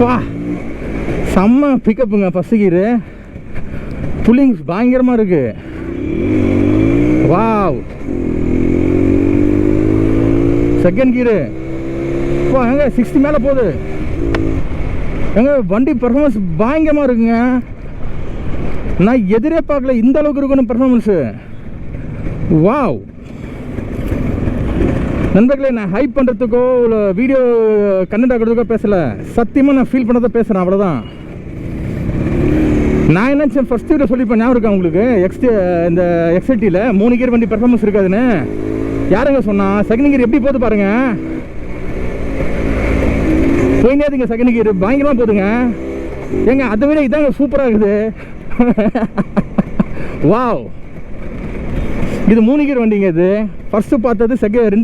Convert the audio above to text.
வா, செம்ம பிக்கப்புங்க. ஃபஸ்ட்டு கீரு புல்லிங் பயங்கரமாக இருக்கு. வாவ். செகண்ட் கீரு வா, எங்க 60 மேலே போகுது. எங்க வண்டி பெர்ஃபார்மன்ஸ் பயங்கரமாக இருக்குங்க. நான் எதிரே பார்க்கல இந்த அளவுக்கு இருக்கணும் பெர்ஃபார்மன்ஸு. வாவ். நண்பர்களே, நான் ஹைப் பண்ணுறதுக்கோ இல்லை வீடியோ கண்டென்ட் ஆகிறதுக்கோ பேசலை. சத்தியமாக நான் ஃபீல் பண்ணதை பேசுகிறேன், அவ்வளோதான். நான் என்ன ஃபஸ்ட் வீடியோ சொல்லிப்பேன், ஞாபகம் இருக்கா உங்களுக்கு? இந்த எக்ஸ்ஐடியில் 3 கியர் வண்டி பெர்ஃபார்மன்ஸ் இருக்காதுன்னு யாருங்க சொன்னா? செகண்ட் கியர் எப்படி போகுது பாருங்க. போயினேதுங்க செகண்ட் கியர் பயங்கரமாக போகுதுங்க. ஏங்க அதை விட இதாங்க சூப்பராக இருக்குது. வாவ். இது 3 கியர் வண்டிங்க. இது ஃபர்ஸ்ட் பார்த்தது